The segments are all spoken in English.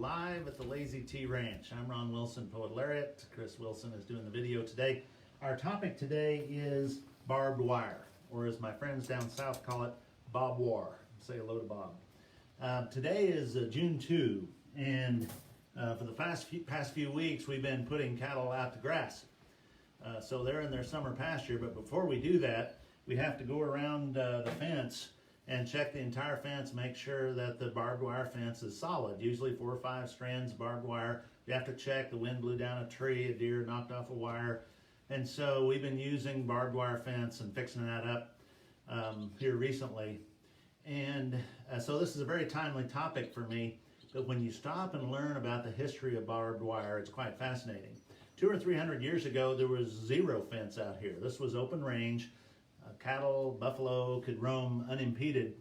live at the Lazy T Ranch. I'm Ron Wilson, Poet Laureate. Chris Wilson is doing the video today. Our topic today is barbed wire, or as my friends down south call it, Bob War. Say hello to Bob. Today is June 2, and for the past few weeks we've been putting cattle out to grass. So they're in their summer pasture, but before we do that, we have to go around the fence and check the entire fence, make sure that the barbed wire fence is solid. Usually 4 or 5 strands of barbed wire. You have to check the wind blew down a tree, a deer knocked off a wire. And so we've been using barbed wire fence and fixing that up here recently. And so this is a very timely topic for me, but when you stop and learn about the history of barbed wire, it's quite fascinating. 200 or 300 years ago, there was zero fence out here. This was open range. Cattle, buffalo could roam unimpeded.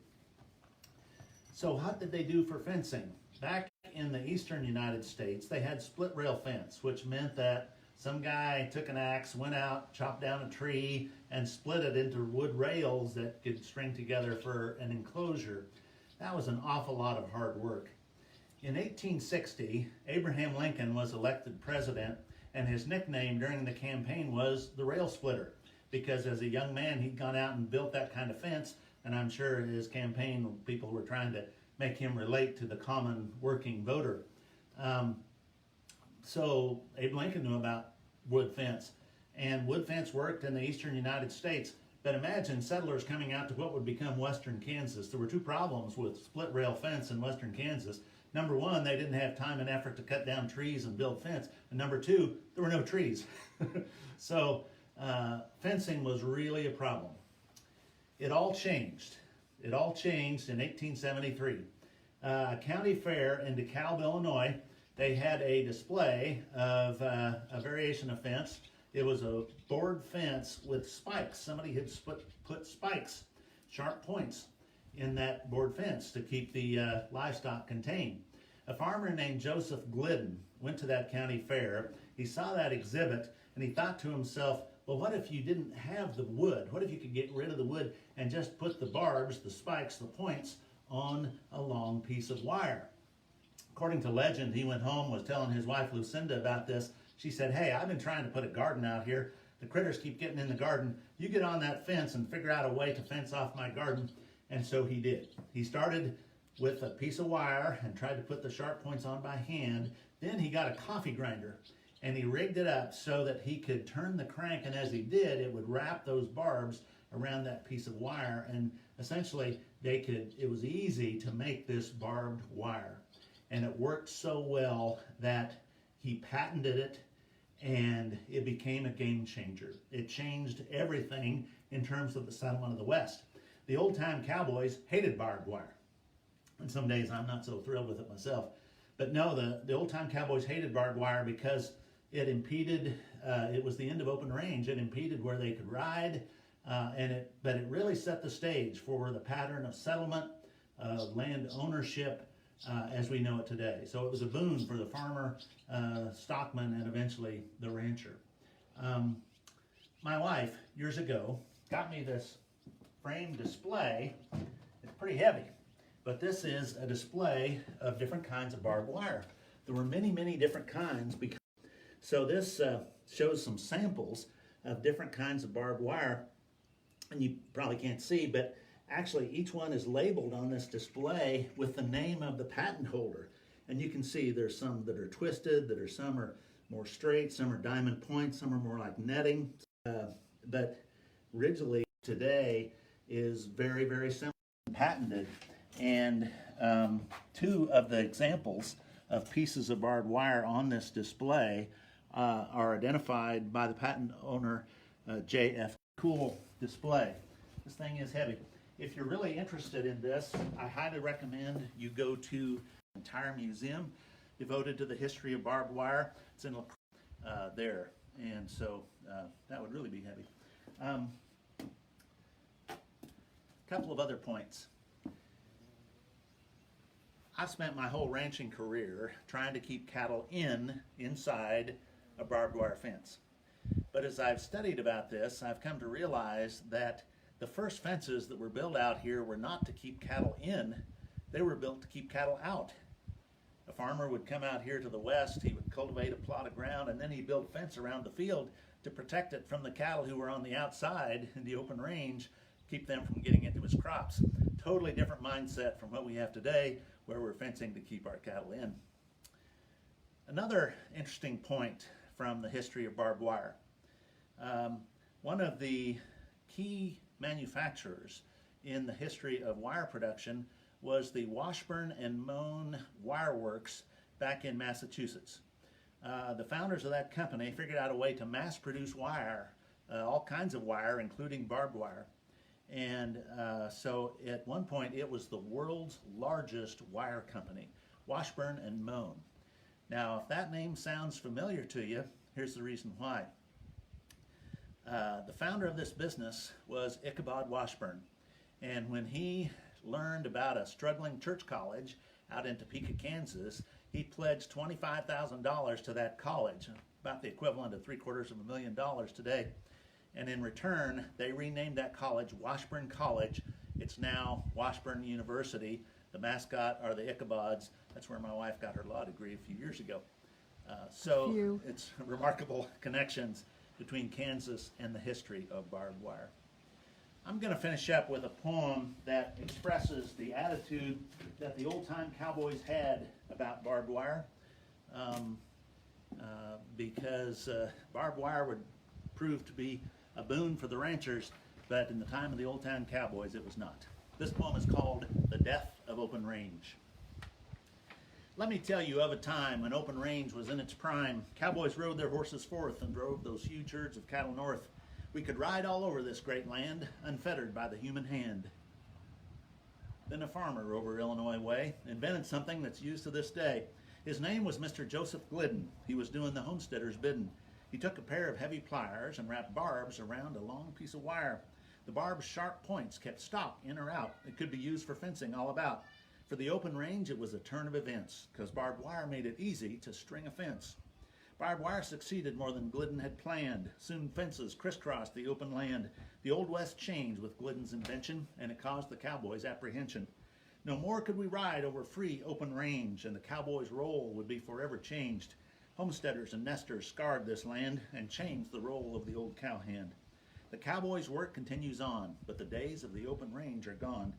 So what did they do for fencing? Back in the eastern United States, they had split rail fence, which meant that some guy took an axe, went out, chopped down a tree, and split it into wood rails that could string together for an enclosure. That was an awful lot of hard work. In 1860, Abraham Lincoln was elected president, and his nickname during the campaign was the Rail Splitter, because as a young man he'd gone out and built that kind of fence, and I'm sure his campaign people were trying to make him relate to the common working voter. So Abe Lincoln knew about wood fence, and wood fence worked in the eastern United States. But imagine settlers coming out to what would become western Kansas. There were 2 problems with split rail fence in western Kansas. Number 1, they didn't have time and effort to cut down trees and build fence. And number 2, there were no trees. So fencing was really a problem. It all changed. It all changed in 1873. A county fair in DeKalb, Illinois, they had a display of a variation of fence. It was a board fence with spikes. Somebody had put spikes, sharp points, in that board fence to keep the livestock contained. A farmer named Joseph Glidden went to that county fair. He saw that exhibit and he thought to himself, well, what if you didn't have the wood? What if you could get rid of the wood and just put the barbs, the spikes, the points on a long piece of wire? According to legend, he went home, was telling his wife Lucinda about this. She said, hey, I've been trying to put a garden out here. The critters keep getting in the garden. You get on that fence and figure out a way to fence off my garden. And so he did. He started with a piece of wire and tried to put the sharp points on by hand. Then he got a coffee grinder and he rigged it up so that he could turn the crank, and as he did, it would wrap those barbs around that piece of wire, and essentially it was easy to make this barbed wire. And it worked so well that he patented it, and it became a game changer. It changed everything in terms of the settlement of the West. The old-time cowboys hated barbed wire. And some days I'm not so thrilled with it myself. But no, the old-time cowboys hated barbed wire because it impeded, it was the end of open range. It impeded where they could ride, but it really set the stage for the pattern of settlement, land ownership, as we know it today. So it was a boon for the farmer, stockman, and eventually the rancher. My wife, years ago, got me this frame display. It's pretty heavy, but this is a display of different kinds of barbed wire. There were many, many different kinds. So this shows some samples of different kinds of barbed wire, and you probably can't see, but actually each one is labeled on this display with the name of the patent holder. And you can see there's some that are twisted, some are more straight, some are diamond points, some are more like netting. But Ridgely today is very, very simple and patented. And 2 of the examples of pieces of barbed wire on this display are identified by the patent owner, J.F. Cool Display. This thing is heavy. If you're really interested in this, I highly recommend you go to the entire museum devoted to the history of barbed wire. It's in there, and so that would really be heavy. A couple of other points. I spent my whole ranching career trying to keep cattle inside a barbed wire fence. But as I've studied about this, I've come to realize that the first fences that were built out here were not to keep cattle in, they were built to keep cattle out. A farmer would come out here to the west, he would cultivate a plot of ground, and then he'd build a fence around the field to protect it from the cattle who were on the outside in the open range, keep them from getting into his crops. Totally different mindset from what we have today, where we're fencing to keep our cattle in. Another interesting point from the history of barbed wire. One of the key manufacturers in the history of wire production was the Washburn and Mohn Wire Works back in Massachusetts. The founders of that company figured out a way to mass produce wire, all kinds of wire, including barbed wire. And so at one point it was the world's largest wire company, Washburn and Mohn. Now, if that name sounds familiar to you, here's the reason why. The founder of this business was Ichabod Washburn. And when he learned about a struggling church college out in Topeka, Kansas, he pledged $25,000 to that college, about the equivalent of $750,000 today. And in return, they renamed that college Washburn College. It's now Washburn University. The mascot are the Ichabods. That's where my wife got her law degree a few years ago. So it's remarkable connections between Kansas and the history of barbed wire. I'm going to finish up with a poem that expresses the attitude that the old-time cowboys had about barbed wire, because barbed wire would prove to be a boon for the ranchers, but in the time of the old-time cowboys, it was not. This poem is called The Death of Open Range. Let me tell you of a time when open range was in its prime. Cowboys rode their horses forth and drove those huge herds of cattle north. We could ride all over this great land, unfettered by the human hand. Then a farmer over Illinois way invented something that's used to this day. His name was Mr. Joseph Glidden. He was doing the homesteader's bidding. He took a pair of heavy pliers and wrapped barbs around a long piece of wire. The barb's sharp points kept stock in or out. It could be used for fencing all about. For the open range, it was a turn of events, because barbed wire made it easy to string a fence. Barbed wire succeeded more than Glidden had planned. Soon fences crisscrossed the open land. The Old West changed with Glidden's invention, and it caused the cowboys apprehension. No more could we ride over free open range, and the cowboys' role would be forever changed. Homesteaders and nesters scarred this land and changed the role of the old cowhand. The cowboys' work continues on, but the days of the open range are gone.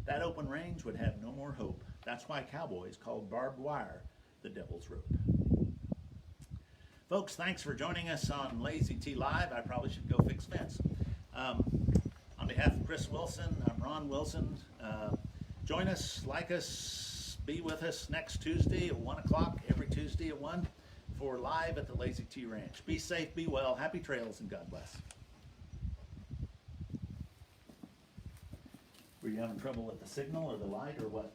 That open range would have no more hope. That's why cowboys called barbed wire the devil's rope. Folks, thanks for joining us on Lazy T Live. I probably should go fix fence. On behalf of Chris Wilson, I'm Ron Wilson. Join us, like us, be with us next Tuesday at 1 o'clock, every Tuesday at 1 for Live at the Lazy T Ranch. Be safe, be well, happy trails, and God bless. Were you having trouble with the signal or the light or what?